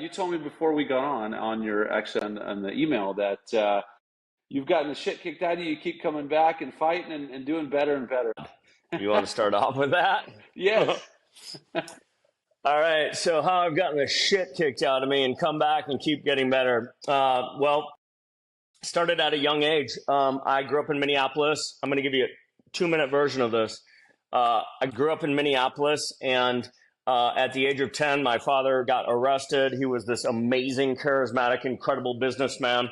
You told me before we got on your actually on the email that you've gotten the shit kicked out of you. You keep coming back and fighting and doing better and better. You want to start off with that? Yes. All right. So how I've gotten the shit kicked out of me and come back and keep getting better. Well, started at a young age. I grew up in Minneapolis. I'm going to give you a 2-minute version of this. I grew up in Minneapolis, and at the age of 10, my father got arrested. He was this amazing, charismatic, incredible businessman.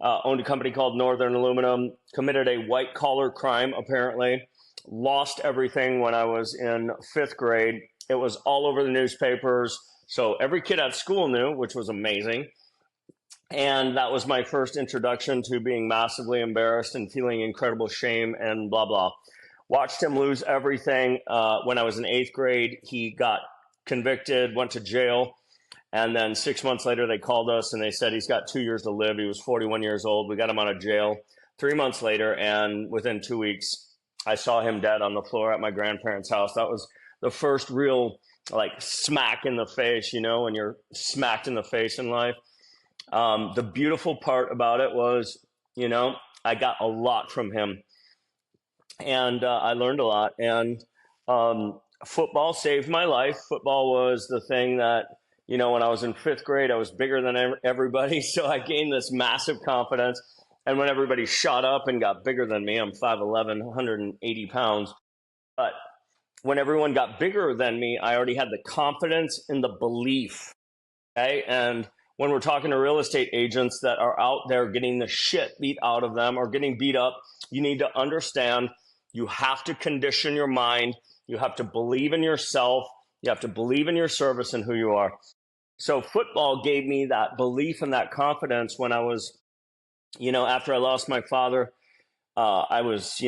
Owned a company called Northern Aluminum, committed a white-collar crime, apparently. Lost everything when I was in 5th grade. It was all over the newspapers. So every kid at school knew, which was amazing. And that was my first introduction to being massively embarrassed and feeling incredible shame and blah, blah. Watched him lose everything. When I was in 8th grade, he got convicted, went to jail. And then 6 months later, they called us and they said he's got 2 years to live. He was 41 years old. We got him out of jail 3 months later. And within 2 weeks, I saw him dead on the floor at my grandparents' house. That was the first real smack in the face, when you're smacked in the face in life. The beautiful part about it was, I got a lot from him, and I learned a lot. And football saved my life. Football was the thing that, when I was in 5th grade, I was bigger than everybody. So I gained this massive confidence. And when everybody shot up and got bigger than me, I'm 5'11", 180 pounds. But when everyone got bigger than me, I already had the confidence and the belief. Okay. And when we're talking to real estate agents that are out there getting the shit beat out of them or getting beat up, you need to understand you have to condition your mind. You have to believe in yourself. You have to believe in your service and who you are. So football gave me that belief and that confidence when I was, after I lost my father. I was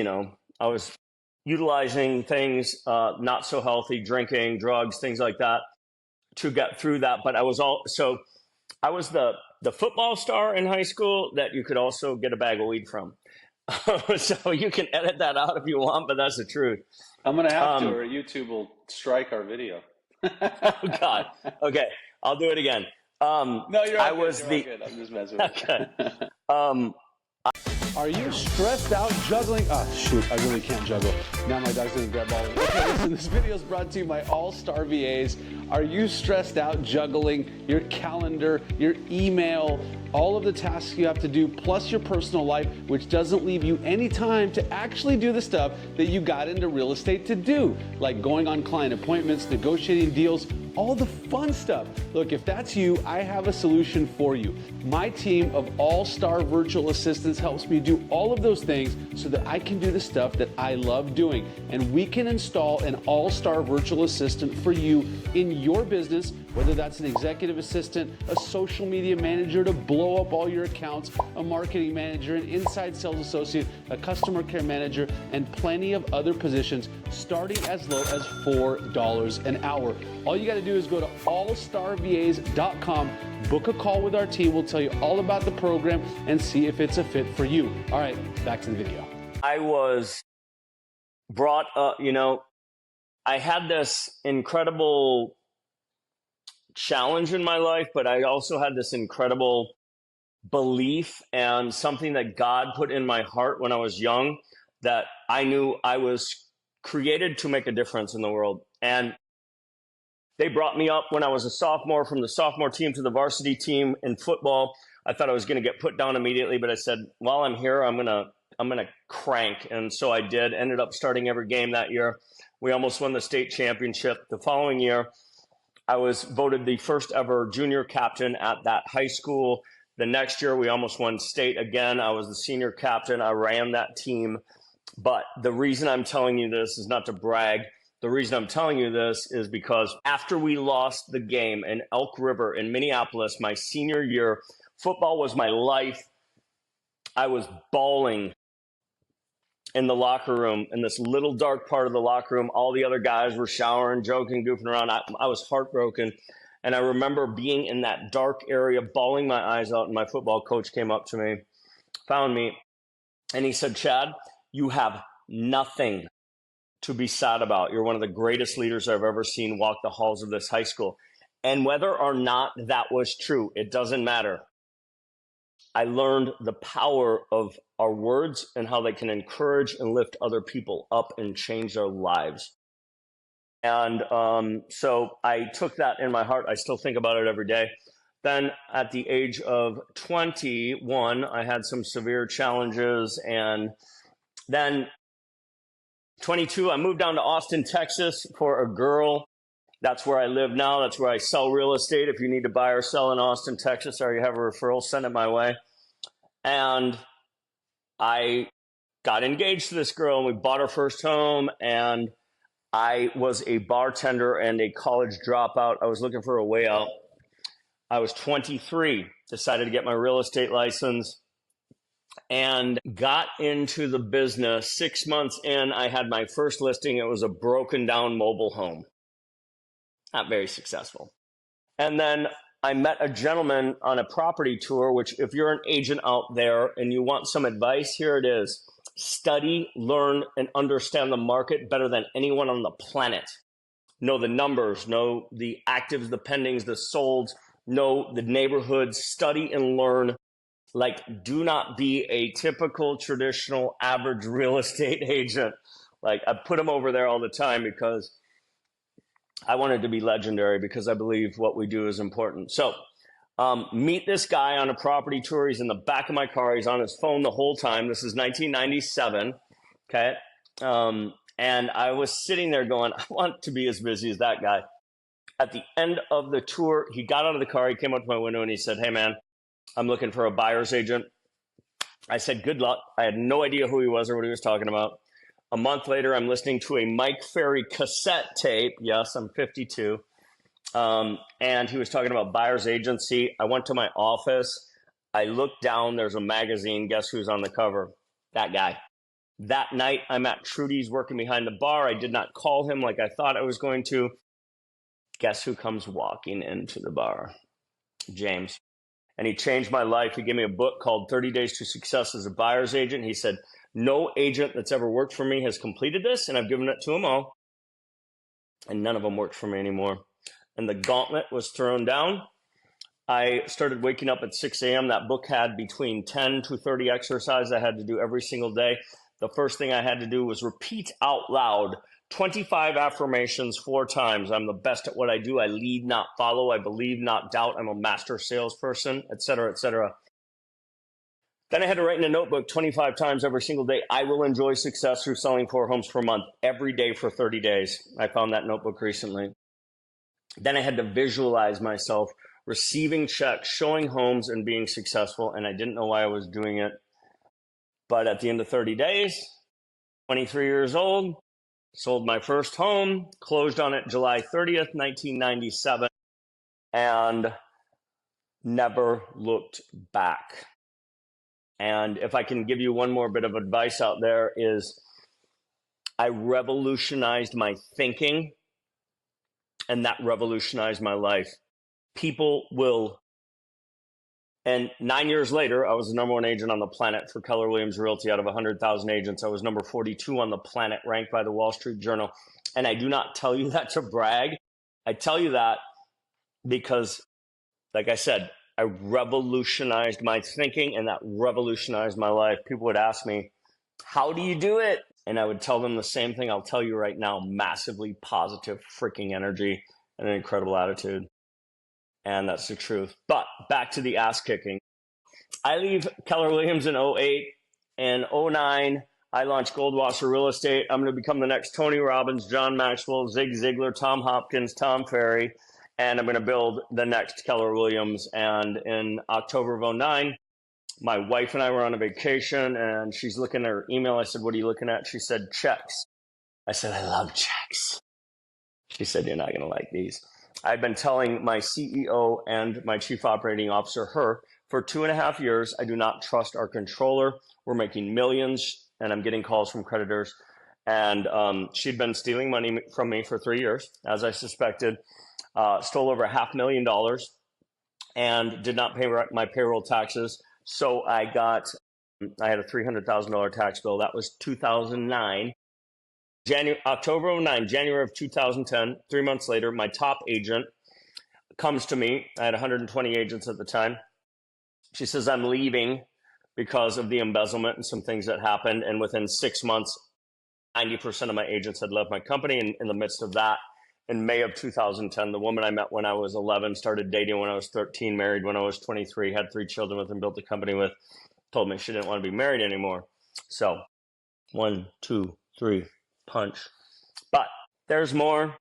utilizing things not so healthy, drinking, drugs, things like that to get through that. But I was the football star in high school that you could also get a bag of weed from. So you can edit that out if you want, but that's the truth. I'm going to have to, or YouTube will strike our video. Oh, God. Okay. I'll do it again. No, you're all good. I'm just messing with you. Are you stressed out juggling? Oh, shoot, I really can't juggle. Now my dog's gonna grab all of it. Okay, listen, this video is brought to you by All-Star VAs. Are you stressed out juggling your calendar, your email, all of the tasks you have to do, plus your personal life, which doesn't leave you any time to actually do the stuff that you got into real estate to do, like going on client appointments, negotiating deals, all the fun stuff. Look, if that's you, I have a solution for you. My team of all-star virtual assistants helps me do all of those things so that I can do the stuff that I love doing. And we can install an all-star virtual assistant for you in your business, whether that's an executive assistant, a social media manager to blow up all your accounts, a marketing manager, an inside sales associate, a customer care manager, and plenty of other positions starting as low as $4 an hour. All you got to do is go to allstarvas.com, book a call with our team. We'll tell you all about the program and see if it's a fit for you. All right, back to the video. I was brought up, I had this incredible challenge in my life, but I also had this incredible belief and something that God put in my heart when I was young, that I knew I was created to make a difference in the world. And they brought me up when I was a sophomore, from the sophomore team to the varsity team in football. I thought I was going to get put down immediately, but I said, while I'm here, I'm gonna crank. And so I did. Ended up starting every game that year. We almost won the state championship. The following year, I was voted the first ever junior captain at that high school. The next year, we almost won state again. I was the senior captain. I ran that team. But the reason I'm telling you this is not to brag. The reason I'm telling you this is because after we lost the game in Elk River in Minneapolis, my senior year, football was my life. I was bawling in the locker room, in this little dark part of the locker room. All the other guys were showering, joking, goofing around. I was heartbroken. And I remember being in that dark area, bawling my eyes out, and my football coach came up to me, found me, and he said, "Chad, you have nothing to be sad about. You're one of the greatest leaders I've ever seen walk the halls of this high school." And whether or not that was true, it doesn't matter. I learned the power of our words and how they can encourage and lift other people up and change their lives. And so I took that in my heart. I still think about it every day. Then at the age of 21, I had some severe challenges. And then 22, I moved down to Austin, Texas for a girl. That's where I live now. That's where I sell real estate. If you need to buy or sell in Austin, Texas, or you have a referral, send it my way. And I got engaged to this girl, and we bought our first home. And I was a bartender and a college dropout. I was looking for a way out. I was 23, decided to get my real estate license, and got into the business. 6 months in, I had my first listing. It was a broken down mobile home. Not very successful. And then I met a gentleman on a property tour, which if you're an agent out there and you want some advice, here it is. Study, learn, and understand the market better than anyone on the planet. Know the numbers, know the actives, the pendings, the solds, know the neighborhoods, study and learn. Like, do not be a typical, traditional, average real estate agent. Like, I put them over there all the time because I wanted to be legendary, because I believe what we do is important. So meet this guy on a property tour. He's in the back of my car. He's on his phone the whole time. This is 1997. Okay. And I was sitting there going, I want to be as busy as that guy. At the end of the tour, he got out of the car. He came up to my window and he said, "Hey, man, I'm looking for a buyer's agent." I said, "Good luck." I had no idea who he was or what he was talking about. A month later, I'm listening to a Mike Ferry cassette tape. Yes, I'm 52. And he was talking about buyer's agency. I went to my office. I looked down. There's a magazine. Guess who's on the cover? That guy. That night, I'm at Trudy's working behind the bar. I did not call him like I thought I was going to. Guess who comes walking into the bar? James. And he changed my life. He gave me a book called 30 Days to Success as a Buyer's Agent. He said, no agent that's ever worked for me has completed this, and I've given it to them all. And none of them worked for me anymore. And the gauntlet was thrown down. I started waking up at 6 a.m. That book had between 10 to 30 exercises I had to do every single day. The first thing I had to do was repeat out loud 25 affirmations 4 times. I'm the best at what I do. I lead, not follow. I believe, not doubt. I'm a master salesperson, et cetera, et cetera. Then I had to write in a notebook 25 times every single day. I will enjoy success through selling 4 homes per month every day for 30 days. I found that notebook recently. Then I had to visualize myself receiving checks, showing homes, and being successful. And I didn't know why I was doing it. But at the end of 30 days, 23 years old, sold my first home, closed on it July 30th, 1997, and never looked back. And if I can give you one more bit of advice out there is I revolutionized my thinking, and that revolutionized my life. People will, and 9 years later, I was the number 1 agent on the planet for Keller Williams Realty. Out of 100,000 agents, I was number 42 on the planet, ranked by the Wall Street Journal. And I do not tell you that to brag. I tell you that because, like I said, I revolutionized my thinking, and that revolutionized my life. People would ask me, how do you do it? And I would tell them the same thing I'll tell you right now: massively positive freaking energy and an incredible attitude. And that's the truth. But back to the ass kicking. I leave Keller Williams in 08. In 09, I launched Goldwasser Real Estate. I'm going to become the next Tony Robbins, John Maxwell, Zig Ziglar, Tom Hopkins, Tom Ferry. And I'm going to build the next Keller Williams. And in October of 09, my wife and I were on a vacation, and she's looking at her email. I said, "What are you looking at?" She said, "Checks." I said, "I love checks." She said, "You're not going to like these." I've been telling my CEO and my chief operating officer, her, for 2.5 years, I do not trust our controller. We're making millions, and I'm getting calls from creditors. And she'd been stealing money from me for 3 years, as I suspected. Stole over $500,000 and did not pay my payroll taxes. So I had a $300,000 tax bill. That was 2009. October 09, January of 2010, 3 months later, my top agent comes to me. I had 120 agents at the time. She says, I'm leaving because of the embezzlement and some things that happened. And within 6 months, 90% of my agents had left my company. And in the midst of that, in May of 2010, the woman I met when I was 11, started dating when I was 13, married when I was 23, had 3 children with, and built a company with, told me she didn't want to be married anymore. So 1, 2, 3, punch. But there's more.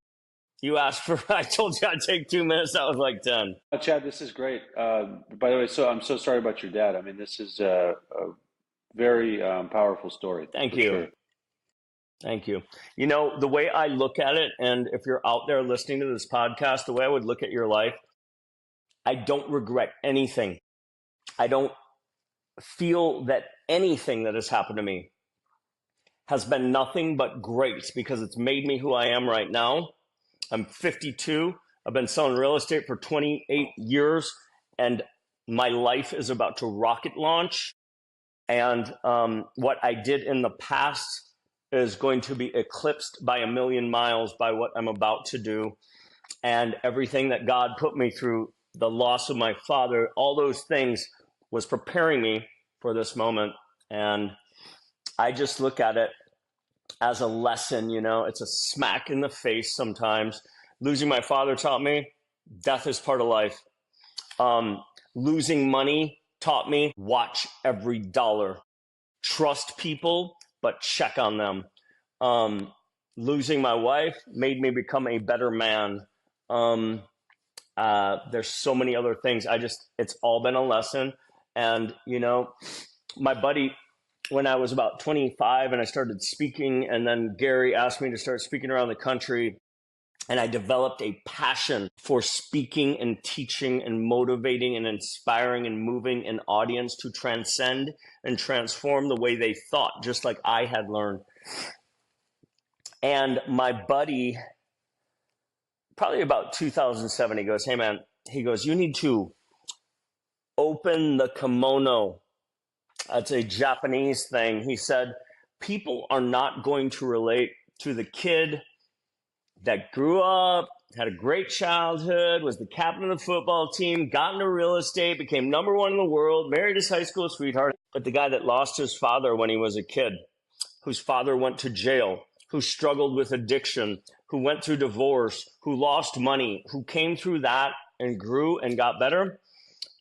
You asked for, I told you I'd take 2 minutes. That was like 10. Chad, this is great. By the way, so I'm so sorry about your dad. I mean, this is a very powerful story. Thank you. Sure. Thank you. You know, the way I look at it, and if you're out there listening to this podcast, the way I would look at your life, I don't regret anything. I don't feel that anything that has happened to me has been nothing but great, because it's made me who I am right now. I'm 52. I've been selling real estate for 28 years, and my life is about to rocket launch. And what I did in the past is going to be eclipsed by 1,000,000 miles by what I'm about to do. And everything that God put me through, the loss of my father, all those things was preparing me for this moment. And I just look at it as a lesson. You know, it's a smack in the face sometimes. Losing my father taught me death is part of life. Losing money taught me watch every dollar. Trust people, but check on them. Losing my wife made me become a better man. There's so many other things. It's all been a lesson. And, you know, my buddy, when I was about 25 and I started speaking, and then Gary asked me to start speaking around the country, and I developed a passion for speaking and teaching and motivating and inspiring and moving an audience to transcend and transform the way they thought, just like I had learned. And my buddy, probably about 2007, he goes, hey man, he goes, you need to open the kimono. That's a Japanese thing. He said, people are not going to relate to the kid that grew up, had a great childhood, was the captain of the football team, got into real estate, became #1 in the world, married his high school sweetheart, but the guy that lost his father when he was a kid, whose father went to jail, who struggled with addiction, who went through divorce, who lost money, who came through that and grew and got better,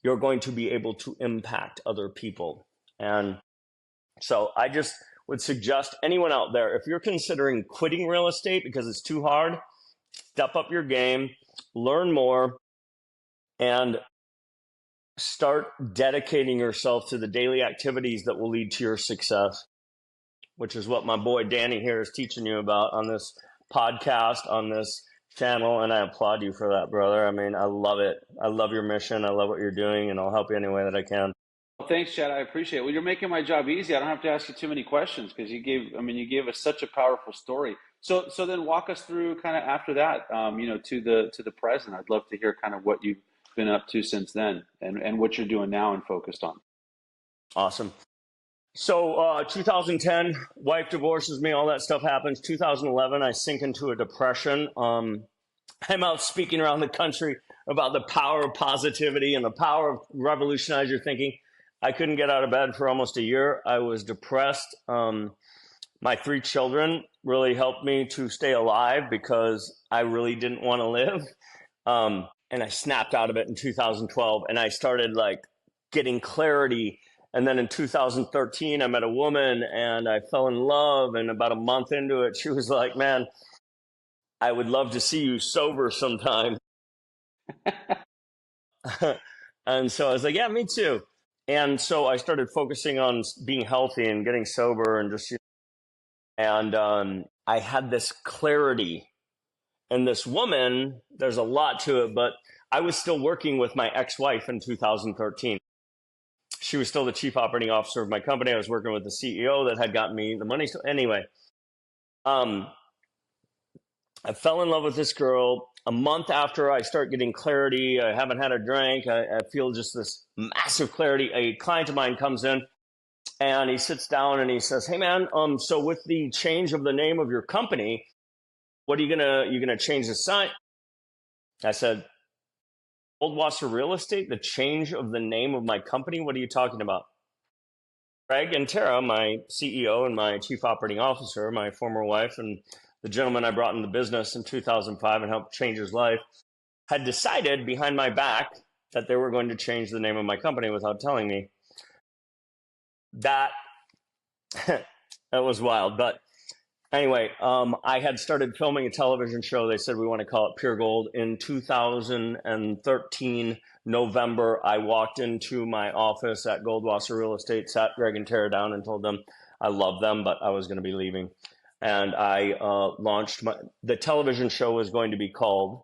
you're going to be able to impact other people. And so I just would suggest anyone out there, if you're considering quitting real estate because it's too hard, step up your game, learn more, and start dedicating yourself to the daily activities that will lead to your success, which is what my boy Danny here is teaching you about on this podcast, on this channel. And I applaud you for that, brother. I mean, I love it. I love your mission. I love what you're doing, and I'll help you any way that I can. Well, thanks, Chad. I appreciate it. Well, you're making my job easy. I don't have to ask you too many questions, because you gave us such a powerful story. So then walk us through kind of after that, to the present. I'd love to hear kind of what you've been up to since then, and what you're doing now and focused on. Awesome. So 2010, wife divorces me, all that stuff happens. 2011, I sink into a depression. I'm out speaking around the country about the power of positivity and the power of revolutionize your thinking. I couldn't get out of bed for almost a year. I was depressed. My 3 children really helped me to stay alive, because I really didn't want to live. And I snapped out of it in 2012, and I started like getting clarity. And then in 2013, I met a woman and I fell in love. And about a month into it, she was like, man, I would love to see you sober sometime. And so I was like, yeah, me too. And so I started focusing on being healthy and getting sober, and just, and I had this clarity. And this woman, there's a lot to it, but I was still working with my ex-wife in 2013. She was still the chief operating officer of my company. I was working with the CEO that had gotten me the money. So anyway, I fell in love with this girl. A month after I start getting clarity, I haven't had a drink, I feel just this massive clarity. A client of mine comes in and he sits down and he says, hey man, so with the change of the name of your company, what are you gonna change the sign? I said, Goldwasser Real Estate, the change of the name of my company? What are you talking about? Greg and Tara, my CEO and my chief operating officer, my former wife, and the gentleman I brought in the business in 2005 and helped change his life, had decided behind my back that they were going to change the name of my company without telling me. That was wild. But anyway, I had started filming a television show. They said, we want to call it Pure Gold. In 2013, November, I walked into my office at Goldwasser Real Estate, sat Greg and Tara down and told them I love them, but I was going to be leaving. And I launched the television show was going to be called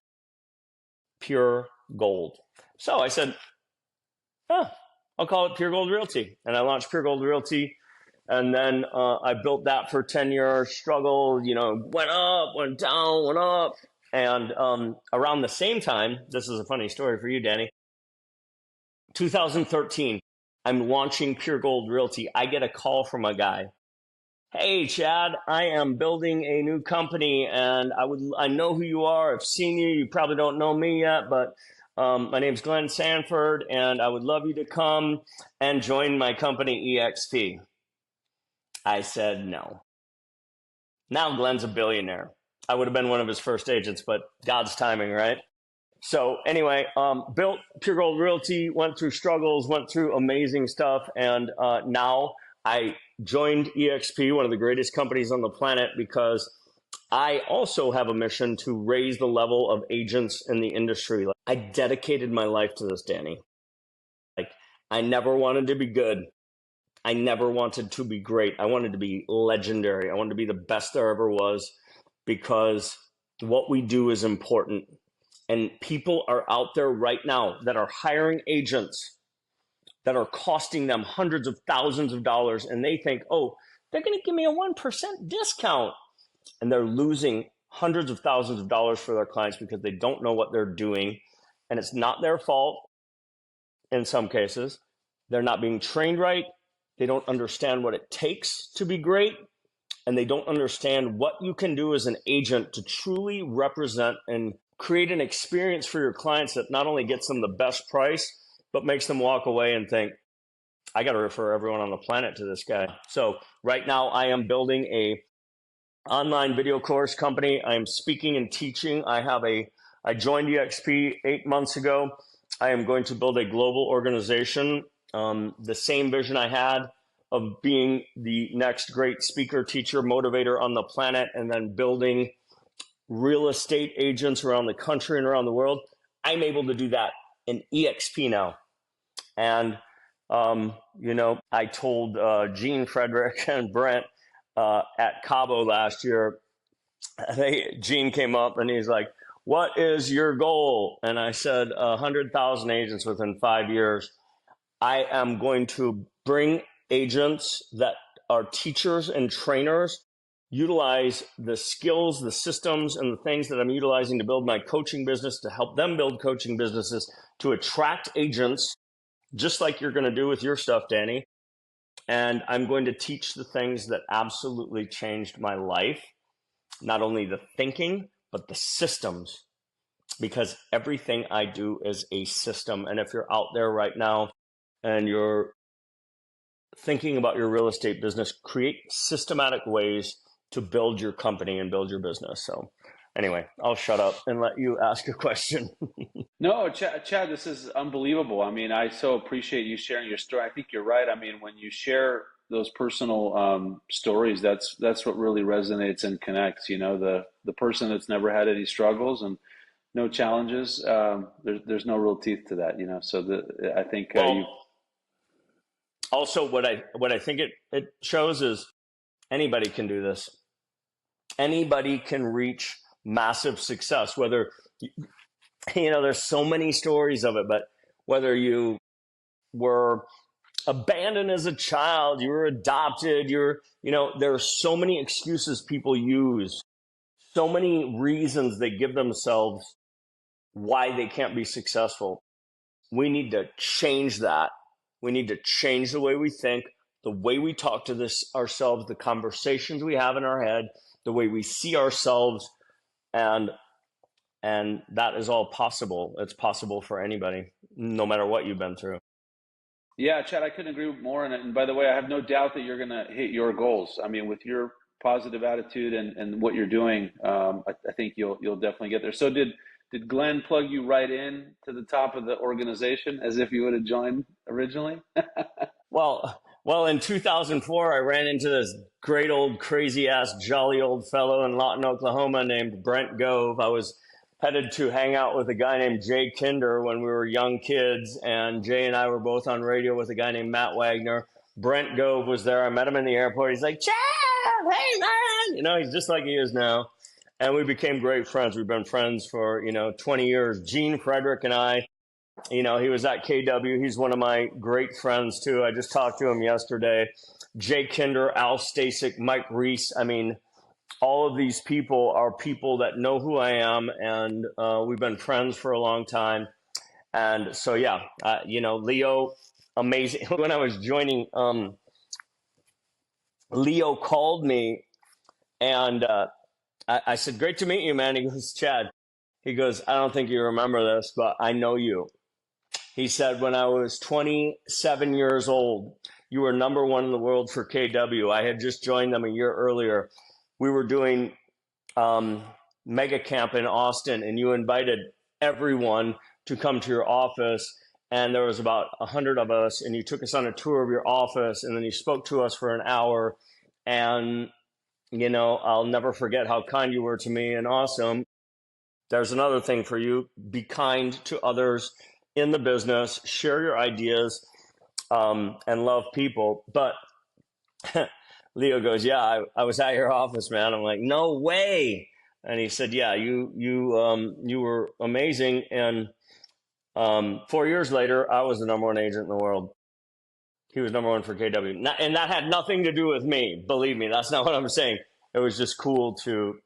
Pure Gold. So I said, I'll call it Pure Gold Realty. And I launched Pure Gold Realty. And then I built that for 10 years, struggled, went up, went down, went up. And around the same time, this is a funny story for you, Danny, 2013, I'm launching Pure Gold Realty. I get a call from a guy. Hey, Chad, I am building a new company, and I know who you are. I've seen you. You probably don't know me yet, but my name's Glenn Sanford, and I would love you to come and join my company, EXP. I said no. Now Glenn's a billionaire. I would have been one of his first agents, but God's timing, right? So anyway, built Pure Gold Realty, went through struggles, went through amazing stuff, and now I joined EXP, one of the greatest companies on the planet, because I also have a mission to raise the level of agents in the industry. I dedicated my life to this, Danny. I never wanted to be good. I never wanted to be great. I wanted to be legendary. I wanted to be the best there ever was, because what we do is important. And people are out there right now that are hiring agents that are costing them hundreds of thousands of dollars. And they think, oh, they're going to give me a 1% discount. And they're losing hundreds of thousands of dollars for their clients because they don't know what they're doing. And it's not their fault in some cases. They're not being trained right. They don't understand what it takes to be great. And they don't understand what you can do as an agent to truly represent and create an experience for your clients that not only gets them the best price, but makes them walk away and think, I got to refer everyone on the planet to this guy. So right now I am building a online video course company. I'm speaking and teaching. I joined EXP 8 months ago. I am going to build a global organization. The same vision I had of being the next great speaker, teacher, motivator on the planet, and then building real estate agents around the country and around the world. I'm able to do that in EXP now. And, I told Gene, Frederick, and Brent at Cabo last year, Gene came up and he's like, what is your goal? And I said, 100,000 agents within 5 years. I am going to bring agents that are teachers and trainers, utilize the skills, the systems, and the things that I'm utilizing to build my coaching business, to help them build coaching businesses, to attract agents, just like you're going to do with your stuff, Danny. And I'm going to teach the things that absolutely changed my life, not only the thinking, but the systems, because everything I do is a system. And if you're out there right now and you're thinking about your real estate business, create systematic ways to build your company and build your business. So anyway, I'll shut up and let you ask a question. No, Chad, this is unbelievable. I mean, I so appreciate you sharing your story. I think you're right. I mean, when you share those personal stories, that's what really resonates and connects. The person that's never had any struggles and no challenges, there's no real teeth to that. So I think also what I think it shows is anybody can do this. Anybody can reach massive success, whether, there's so many stories of it, but whether you were abandoned as a child, you were adopted, there are so many excuses people use, so many reasons they give themselves why they can't be successful. We need to change that. We need to change the way we think, the way we talk to ourselves, the conversations we have in our head, the way we see ourselves, and And that is all possible. It's possible for anybody, no matter what you've been through. Yeah, Chad, I couldn't agree more on it. And by the way, I have no doubt that you're going to hit your goals. I mean, with your positive attitude and what you're doing, I think you'll definitely get there. So did Glenn plug you right in to the top of the organization as if you would have joined originally? Well, in 2004, I ran into this great old crazy ass jolly old fellow in Lawton, Oklahoma named Brent Gove. I was headed to hang out with a guy named Jay Kinder when we were young kids, and Jay and I were both on radio with a guy named Matt Wagner. Brent Gove was there. I met him in the airport. He's like, Chad, hey man, you know, he's just like he is now. And we became great friends. We've been friends for, 20 years. Gene Frederick and I, he was at KW. He's one of my great friends too. I just talked to him yesterday. Jay Kinder, Al Stasek, Mike Reese. I mean, all of these people are people that know who I am, and we've been friends for a long time. And so, yeah, Leo, amazing. When I was joining, Leo called me, and I said, great to meet you, man. He goes, Chad. He goes, I don't think you remember this, but I know you. He said, when I was 27 years old, you were number one in the world for KW. I had just joined them a year earlier. We were doing mega camp in Austin, and you invited everyone to come to your office. And there was about 100 of us, and you took us on a tour of your office, and then you spoke to us for an hour. And, I'll never forget how kind you were to me and awesome. There's another thing for you. Be kind to others in the business, share your ideas, and love people. But Leo goes, yeah, I was at your office, man. I'm like, no way. And he said, yeah, you were amazing. And 4 years later, I was the number one agent in the world. He was number one for KW. And that had nothing to do with me. Believe me, that's not what I'm saying. It was just cool to,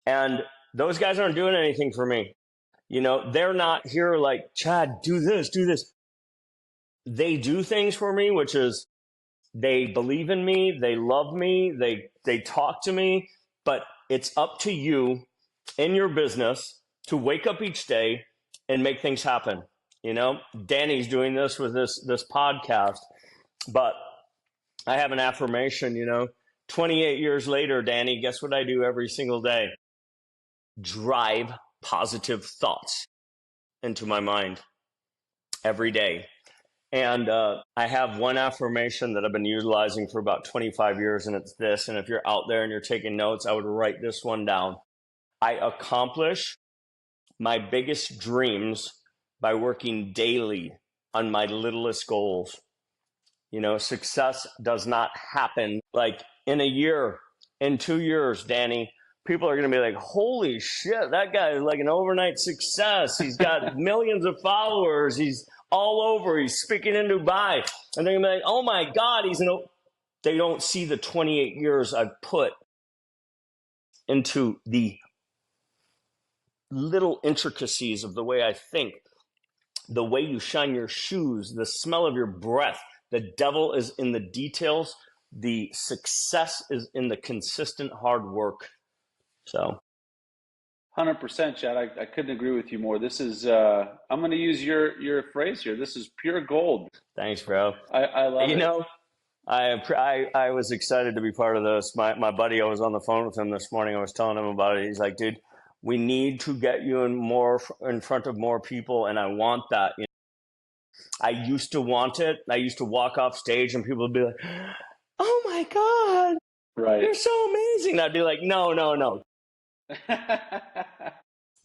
and those guys aren't doing anything for me. They're not here like, Chad, do this, do this. They do things for me, which is they believe in me, they love me, they talk to me, but it's up to you in your business to wake up each day and make things happen. Danny's doing this with this podcast, but I have an affirmation, 28 years later, Danny, guess what I do every single day? Drive positive thoughts into my mind every day. And I have one affirmation that I've been utilizing for about 25 years, and it's this. And if you're out there and you're taking notes, I would write this one down. I accomplish my biggest dreams by working daily on my littlest goals. Success does not happen like in a year, in 2 years, Danny. People are going to be like, holy shit, that guy is like an overnight success. He's got millions of followers. He's all over. He's speaking in Dubai. And they're going to be like, oh my God, they don't see the 28 years I've put into the little intricacies of the way I think, the way you shine your shoes, the smell of your breath. The devil is in the details. The success is in the consistent hard work. So 100%, Chad. I couldn't agree with you more. This is, I'm going to use your phrase here. This is pure gold. Thanks, bro. I love it. I was excited to be part of this. My buddy, I was on the phone with him this morning. I was telling him about it. He's like, dude, we need to get you in front of more people. And I want that. I used to want it. I used to walk off stage and people would be like, oh my God, right, you're so amazing. And I'd be like, no.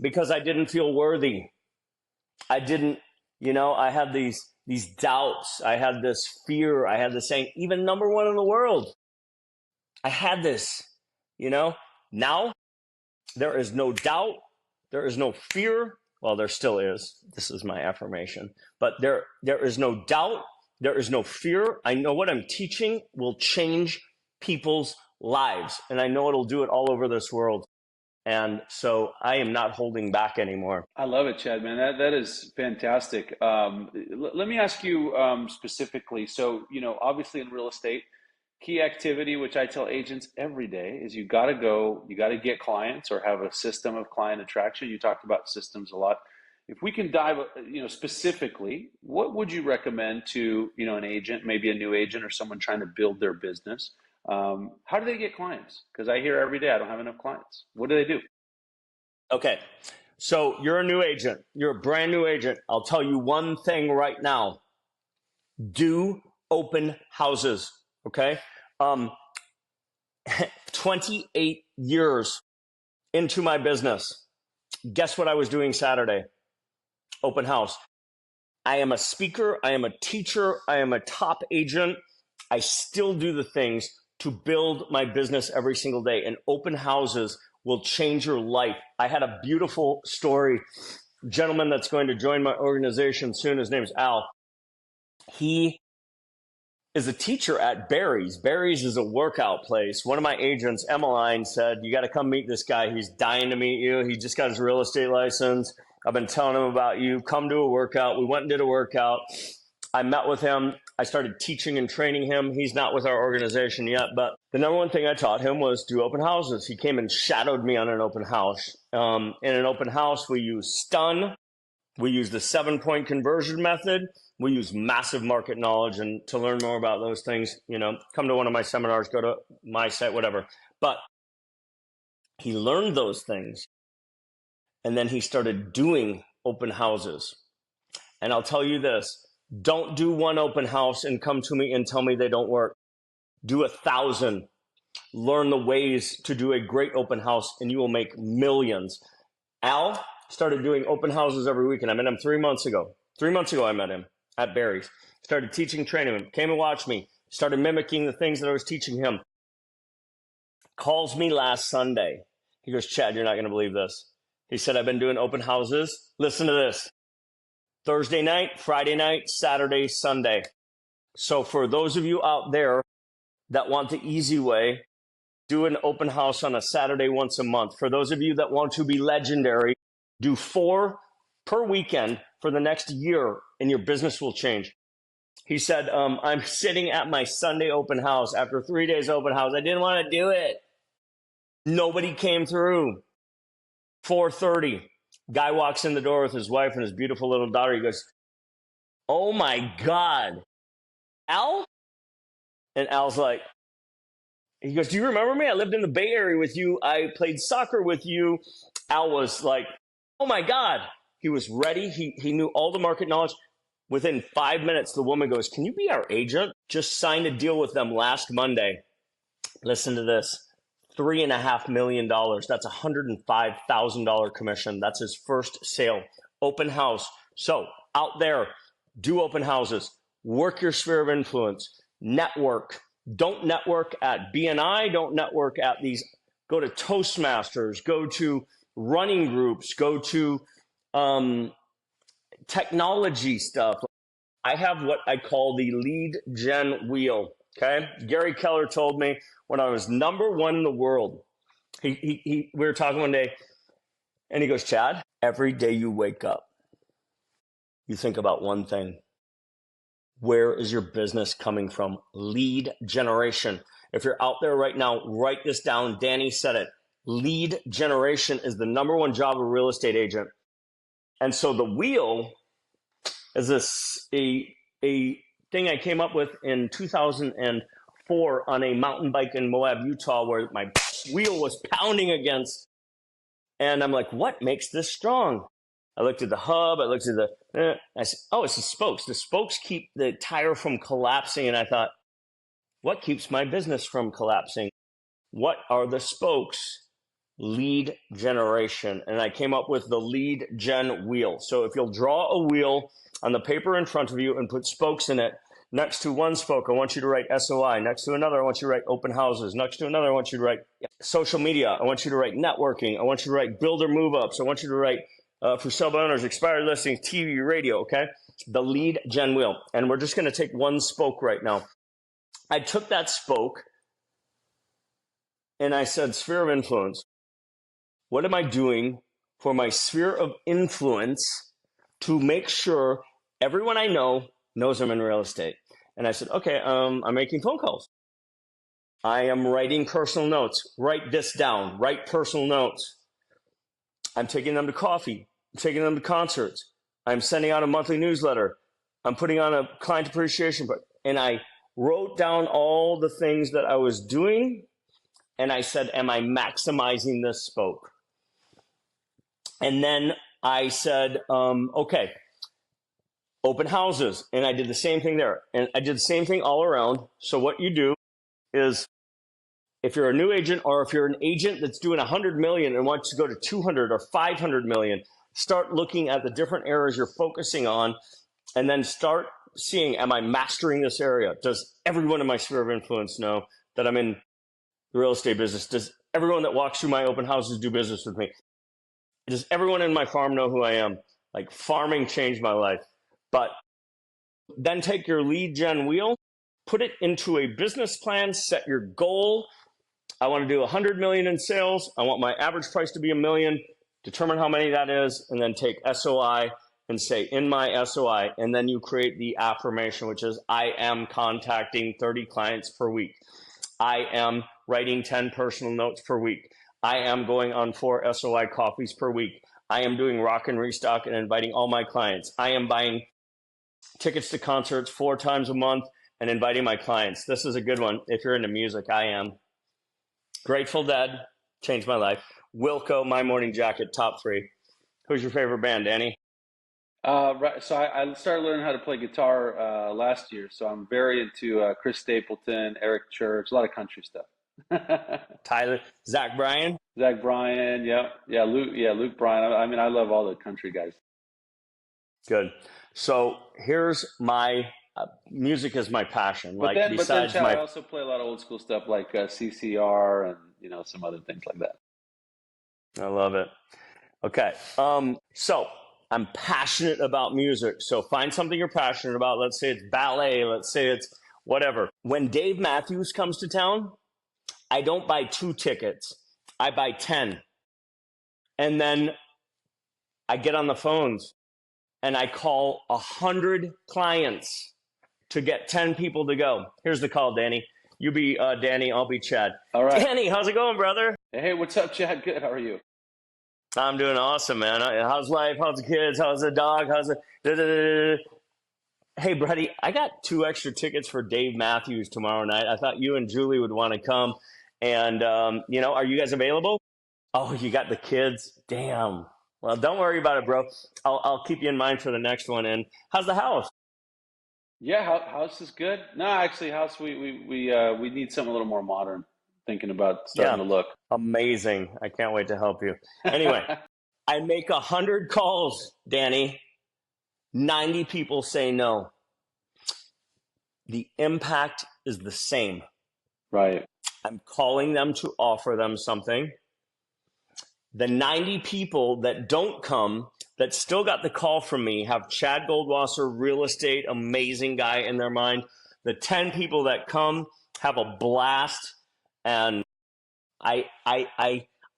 Because I didn't feel worthy. I didn't, I had these doubts. I had this fear. I had this saying, even number one in the world. I had this, now there is no doubt. There is no fear. Well, there still is. This is my affirmation. But there is no doubt. There is no fear. I know what I'm teaching will change people's lives. And I know it'll do it all over this world. And so I am not holding back anymore. I love it, Chad, man. That is fantastic. Let me ask you specifically. So, obviously in real estate, key activity, which I tell agents every day, is you got to go, you got to get clients or have a system of client attraction. You talked about systems a lot. If we can dive, specifically, what would you recommend to, an agent, maybe a new agent or someone trying to build their business? How do they get clients? Because I hear every day, I don't have enough clients. What do they do? Okay. So you're a new agent. You're a brand new agent. I'll tell you one thing right now. Do open houses. Okay. 28 years into my business. Guess what I was doing Saturday? Open house. I am a speaker. I am a teacher. I am a top agent. I still do the things to build my business every single day. And open houses will change your life. I had a beautiful story. Gentleman that's going to join my organization soon. His name is Al. He is a teacher at Barry's. Barry's is a workout place. One of my agents, Emmeline, said, you got to come meet this guy. He's dying to meet you. He just got his real estate license. I've been telling him about you. Come do a workout. We went and did a workout. I met with him. I started teaching and training him. He's not with our organization yet, but the number one thing I taught him was do open houses. He came and shadowed me on an open house. In an open house, we use stun. We use the 7-point conversion method. We use massive market knowledge. And to learn more about those things, come to one of my seminars, go to my site, whatever. But he learned those things. And then he started doing open houses. And I'll tell you this, don't do one open house and come to me and tell me they don't work. Do 1,000. Learn the ways to do a great open house and you will make millions. Al started doing open houses every week, and I met him 3 months ago. 3 months ago, I met him at Barry's. Started teaching, training him, came and watched me, started mimicking the things that I was teaching him. Calls me last Sunday. He goes, Chad, you're not going to believe this. He said, I've been doing open houses. Listen to this. Thursday night, Friday night, Saturday, Sunday. So for those of you out there that want the easy way, do an open house on a Saturday once a month. For those of you that want to be legendary, do 4 per weekend for the next year and your business will change. He said, I'm sitting at my Sunday open house after 3 days open house. I didn't want to do it. Nobody came through. 4:30. Guy walks in the door with his wife and his beautiful little daughter. He goes, oh my God, Al? And Al's like, he goes, do you remember me? I lived in the Bay Area with you. I played soccer with you. Al was like, oh my God. He was ready. He knew all the market knowledge. Within 5 minutes, the woman goes, can you be our agent? Just signed a deal with them last Monday. Listen to this. $3.5 million. That's $105,000 commission. That's his first sale. Open house. So out there, do open houses. Work your sphere of influence. Network. Don't network at BNI. Don't network at these. Go to Toastmasters. Go to running groups. Go to technology stuff. I have what I call the lead gen wheel. Okay. Gary Keller told me when I was #1 in the world, we were talking one day and he goes, Chad, every day you wake up, you think about one thing. Where is your business coming from? Lead generation. If you're out there right now, write this down. Danny said it. Lead generation is the #1 job of a real estate agent. And so the wheel is a thing I came up with in 2004 on a mountain bike in Moab, Utah, where my wheel was pounding against. And I'm like, what makes this strong? I looked at the hub. I looked at I said, oh, it's the spokes. The spokes keep the tire from collapsing. And I thought, what keeps my business from collapsing? What are the spokes? Lead generation. And I came up with the lead gen wheel. So if you'll draw a wheel on the paper in front of you and put spokes in it, next to one spoke, I want you to write SOI. Next to another, I want you to write open houses. Next to another, I want you to write social media. I want you to write networking. I want you to write builder move-ups. I want you to write for sub-owners, expired listings, TV, radio, okay? The lead gen wheel. And we're just going to take one spoke right now. I took that spoke and I said, sphere of influence. What am I doing for my sphere of influence to make sure everyone I know knows I'm in real estate? And I said, okay, I'm making phone calls. I am writing personal notes. Write this down. Write personal notes. I'm taking them to coffee. I'm taking them to concerts. I'm sending out a monthly newsletter. I'm putting on a client appreciation book. And I wrote down all the things that I was doing. And I said, am I maximizing this spoke? And then I said, okay, open houses. And I did the same thing there. And I did the same thing all around. So what you do is, if you're a new agent, or if you're an agent that's doing 100 million and wants to go to 200 or 500 million, start looking at the different areas you're focusing on, and then start seeing, am I mastering this area? Does everyone in my sphere of influence know that I'm in the real estate business? Does everyone that walks through my open houses do business with me? Does everyone in my farm know who I am? Like, farming changed my life. But then take your lead gen wheel, put it into a business plan, set your goal. I want to do 100 million in sales. I want my average price to be $1 million. Determine how many that is, and then take SOI and say, in my SOI, and then you create the affirmation, which is, I am contacting 30 clients per week. I am writing 10 personal notes per week. I am going on 4 SOI coffees per week. I am doing rock and restock and inviting all my clients. I am buying tickets to concerts 4 times a month and inviting my clients. This is a good one. If you're into music, I am. Grateful Dead, changed my life. Wilco, My Morning Jacket, top 3. Who's your favorite band, Danny? Right. So I started learning how to play guitar last year. So I'm very into Chris Stapleton, Eric Church, a lot of country stuff. Tyler, Zach Bryan? Zach Bryan, yeah, Luke Bryan. I mean, I love all the country guys. Good. So here's my music is my passion. But then, Chad, I also play a lot of old school stuff like CCR and some other things like that. I love it. Okay. So I'm passionate about music. So find something you're passionate about. Let's say it's ballet. Let's say it's whatever. When Dave Matthews comes to town, I don't buy 2 tickets. I buy 10. And then I get on the phones and I call 100 clients to get 10 people to go. Here's the call, Danny. You be Danny, I'll be Chad. All right. Danny, how's it going, brother? Hey, what's up, Chad? Good. How are you? I'm doing awesome, man. How's life? How's the kids? How's the dog? How's the... Hey, buddy, I got 2 extra tickets for Dave Matthews tomorrow night. I thought you and Julie would want to come. And, are you guys available? Oh, you got the kids? Damn. Well, don't worry about it, bro. I'll keep you in mind for the next one. And how's the house? Yeah, house is good. No, actually, house we need something a little more modern. Thinking about starting to look. Amazing. I can't wait to help you. Anyway, I make 100 calls, Danny. 90 people say no. The impact is the same. Right. I'm calling them to offer them something. The 90 people that don't come, that still got the call from me, have Chad Goldwasser, real estate, amazing guy in their mind. The 10 people that come have a blast. And I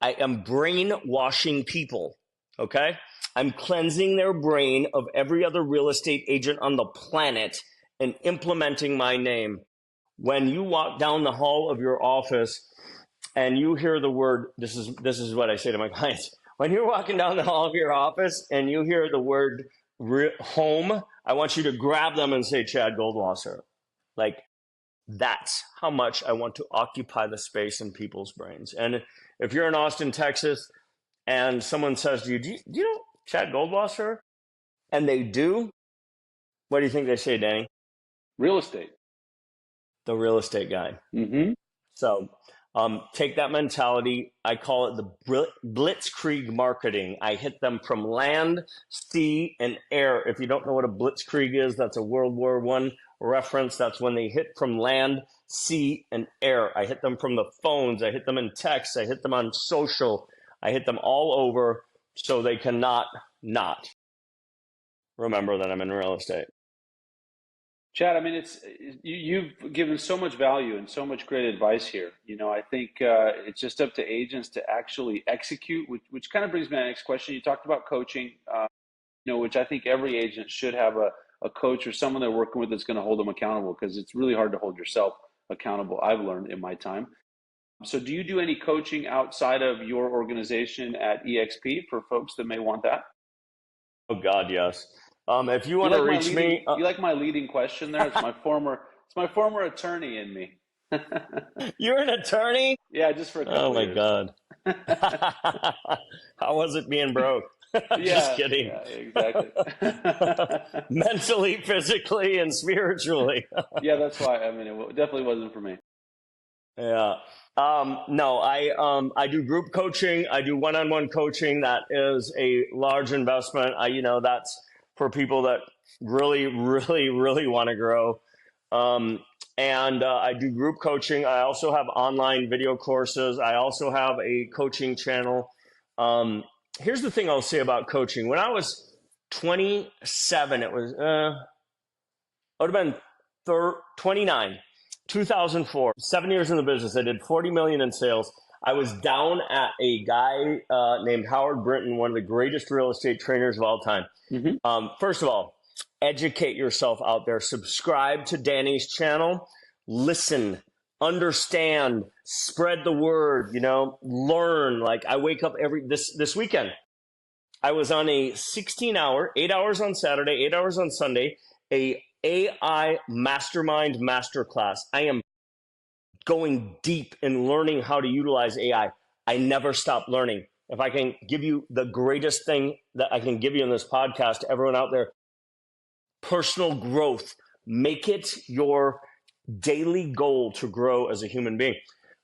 am brainwashing people, okay? I'm cleansing their brain of every other real estate agent on the planet and implementing my name. When you walk down the hall of your office and you hear the word, this is what I say to my clients. When you're walking down the hall of your office and you hear the word home, I want you to grab them and say, Chad Goldwasser. Like, that's how much I want to occupy the space in people's brains. And if you're in Austin, Texas, and someone says to you, do you know Chad Goldwasser? And they do, what do you think they say, Danny? Real estate. The real estate guy. Mm-hmm. So take that mentality. I call it the blitzkrieg marketing. I hit them from land, sea, and air. If you don't know what a blitzkrieg is, that's a World War I reference. That's when they hit from land, sea, and air. I hit them from the phones. I hit them in text. I hit them on social. I hit them all over so they cannot not remember that I'm in real estate. Chad, I mean, you've given so much value and so much great advice here. I think it's just up to agents to actually execute, which kind of brings me to my next question. You talked about coaching, which I think every agent should have a coach or someone they're working with that's going to hold them accountable, because it's really hard to hold yourself accountable, I've learned in my time. So do you do any coaching outside of your organization at EXP for folks that may want that? Oh God, yes. If you want to reach me, you like my leading question there? It's my former attorney in me. You're an attorney? Yeah, just for a couple Oh my years. God. How was it being broke? Just kidding. Yeah, exactly. Mentally, physically, and spiritually. Yeah, that's why. I mean, it definitely wasn't for me. Yeah. No, I do group coaching. I do one-on-one coaching. That is a large investment. That's for people that really, really, really want to grow. And I do group coaching. I also have online video courses. I also have a coaching channel. Here's the thing I'll say about coaching. When I was 27, it would have been 29. 2004, 7 years in the business. I did 40 million in sales. I was down at a guy named Howard Brinton, one of the greatest real estate trainers of all time. Mm-hmm. First of all, educate yourself out there. Subscribe to Danny's channel. Listen, understand, spread the word, learn. Like I wake up this weekend. I was on a 16-hour, 8 hours on Saturday, 8 hours on Sunday, a AI mastermind masterclass. I am going deep in learning how to utilize AI. I never stop learning. If I can give you the greatest thing that I can give you in this podcast, everyone out there, personal growth. Make it your daily goal to grow as a human being.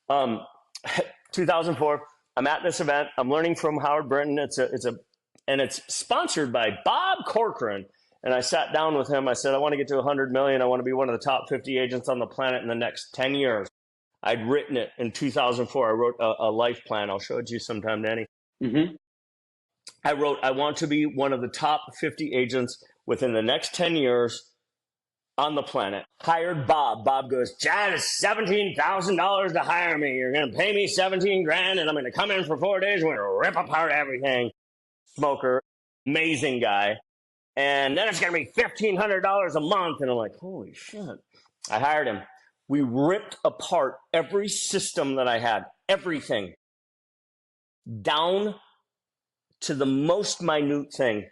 2004, I'm at this event. I'm learning from Howard Brinton. And it's sponsored by Bob Corcoran. And I sat down with him. I said, I want to get to 100 million. I want to be one of the top 50 agents on the planet in the next 10 years. I'd written it in 2004. I wrote a life plan. I'll show it to you sometime, Danny. Mm-hmm. I wrote, I want to be one of the top 50 agents within the next 10 years on the planet. Hired Bob. Bob goes, Chad, it's $17,000 to hire me. You're going to pay me 17 grand and I'm going to come in for 4 days. We're going to rip apart everything. Smoker. Amazing guy. And then it's going to be $1,500 a month. And I'm like, holy shit. I hired him. We ripped apart every system that I had, everything, down to the most minute thing.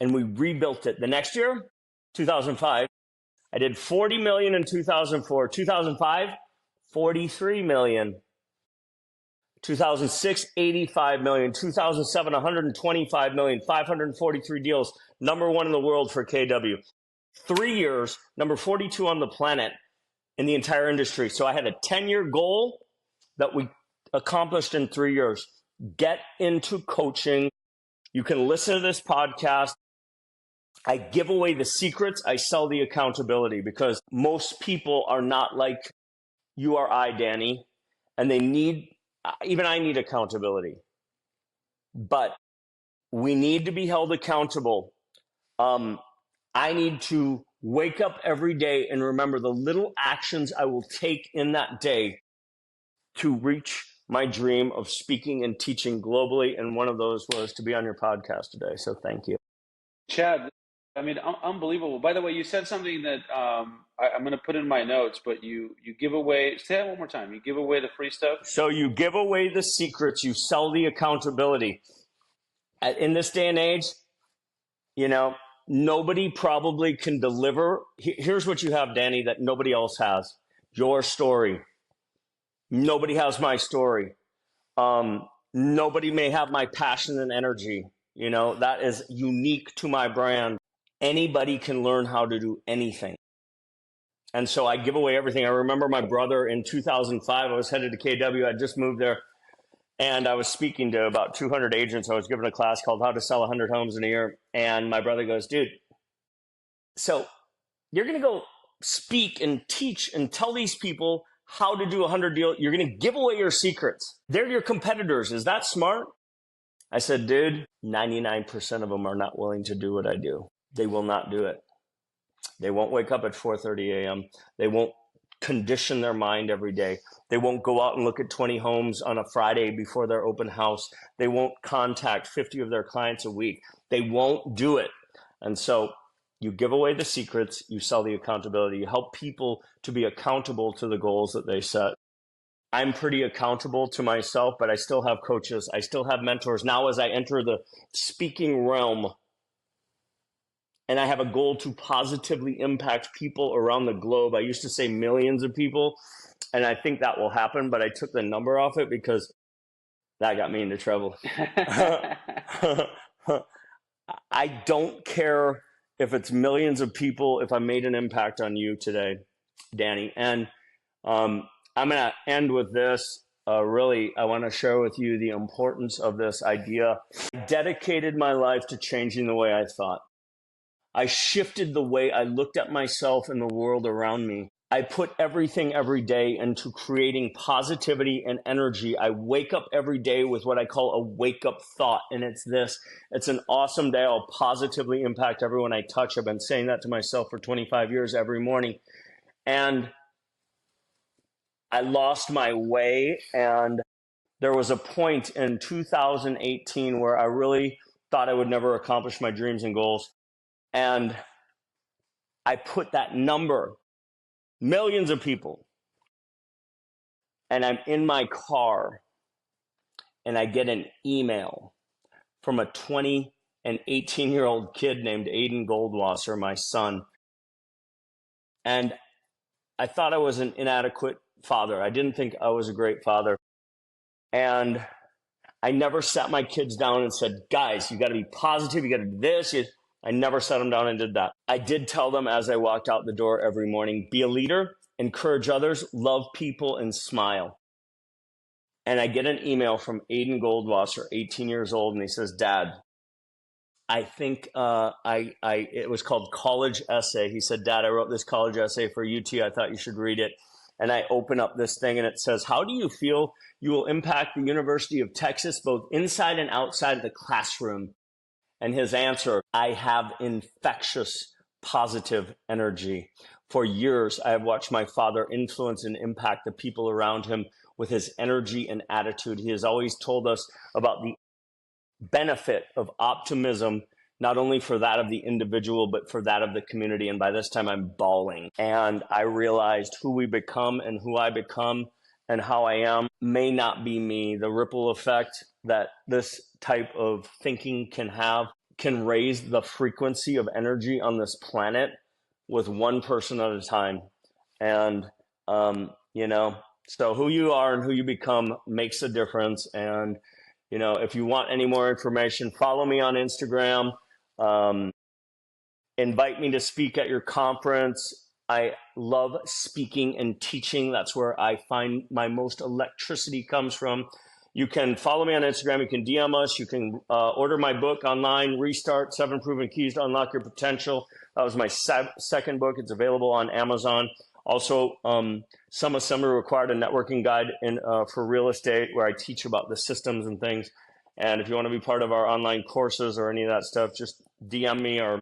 And we rebuilt it. The next year, 2005, I did 40 million in 2004. 2005, 43 million. 2006, 85 million. 2007, 125 million. 543 deals. Number one in the world for KW. 3 years, number 42 on the planet in the entire industry. So I had a 10-year goal that we accomplished in 3 years. Get into coaching. You can listen to this podcast. I give away the secrets. I sell the accountability because most people are not like you or I, Danny, and even I need accountability. But we need to be held accountable. I need to wake up every day and remember the little actions I will take in that day to reach my dream of speaking and teaching globally. And one of those was to be on your podcast today. So thank you. Chad, I mean, unbelievable. By the way, you said something that I'm going to put in my notes, but you give away, say that one more time. You give away the free stuff? So you give away the secrets. You sell the accountability. In this day and age, nobody probably can deliver. Here's what you have, Danny, that nobody else has. Your story. Nobody has my story. Nobody may have my passion and energy. That is unique to my brand. Anybody can learn how to do anything. And so I give away everything. I remember my brother in 2005, I was headed to KW. I just moved there. And I was speaking to about 200 agents. I was giving a class called How to Sell 100 Homes in a Year. And my brother goes, dude, so you're going to go speak and teach and tell these people how to do 100 deals. You're going to give away your secrets. They're your competitors. Is that smart? I said, dude, 99% of them are not willing to do what I do. They will not do it. They won't wake up at 4:30 a.m. They won't condition their mind every day. They won't go out and look at 20 homes on a Friday before their open house. They won't contact 50 of their clients a week. They won't do it. And so You give away the secrets, you sell the accountability, you help people to be accountable to the goals that they set. I'm pretty accountable to myself, but I still have coaches. I still have mentors. Now, as I enter the speaking realm, and I have a goal to positively impact people around the globe. I used to say millions of people, and I think that will happen, but I took the number off it because that got me into trouble. I don't care if it's millions of people, if I made an impact on you today, Danny. And I'm going to end with this. Really, I want to share with you the importance of this idea. I dedicated my life to changing the way I thought. I shifted the way I looked at myself and the world around me. I put everything every day into creating positivity and energy. I wake up every day with what I call a wake-up thought, and it's this. It's an awesome day. I'll positively impact everyone I touch. I've been saying that to myself for 25 years every morning. And I lost my way, and there was a point in 2018 where I really thought I would never accomplish my dreams and goals. And I put that number, millions of people, and I'm in my car, and I get an email from a 20 and 18-year-old kid named Aiden Goldwasser, my son. And I thought I was an inadequate father. I didn't think I was a great father. And I never sat my kids down and said, guys, you got to be positive. You got to do this. I never sat them down and did that. I did tell them as I walked out the door every morning, be a leader, encourage others, love people, and smile. And I get an email from Aiden Goldwasser, 18 years old, and he says, Dad, I think it was called College Essay. He said, Dad, I wrote this college essay for UT. I thought you should read it. And I open up this thing and it says, how do you feel you will impact the University of Texas, both inside and outside of the classroom? And his answer, I have infectious positive energy. For years, I have watched my father influence and impact the people around him with his energy and attitude. He has always told us about the benefit of optimism, not only for that of the individual, but for that of the community. And by this time, I'm bawling. And I realized who we become and who I become and how I am may not be me. The ripple effect that this type of thinking can have can raise the frequency of energy on this planet with one person at a time. And, so who you are and who you become makes a difference. And, if you want any more information, follow me on Instagram. Invite me to speak at your conference. I love speaking and teaching. That's where I find my most electricity comes from. You can follow me on Instagram. You can DM us. You can order my book online, Restart, 7 Proven Keys to Unlock Your Potential. That was my second book. It's available on Amazon. Also, Some Assembly Required, a networking guide for real estate, where I teach about the systems and things. And if you want to be part of our online courses or any of that stuff, just DM me or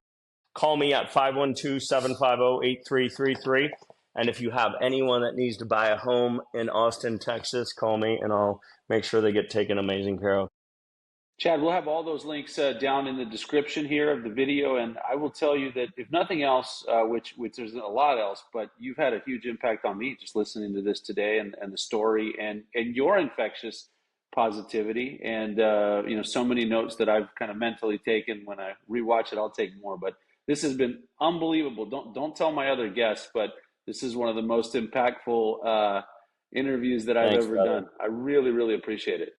call me at 512-750-8333. And if you have anyone that needs to buy a home in Austin, Texas, call me and I'll make sure they get taken amazing care of. Chad, we'll have all those links down in the description here of the video. And I will tell you that if nothing else, which there's a lot else, but you've had a huge impact on me just listening to this today and the story and your infectious positivity and, so many notes that I've kind of mentally taken. When I rewatch it, I'll take more. But this has been unbelievable. Don't tell my other guests, but this is one of the most impactful interviews that I've ever done. I really, really appreciate it.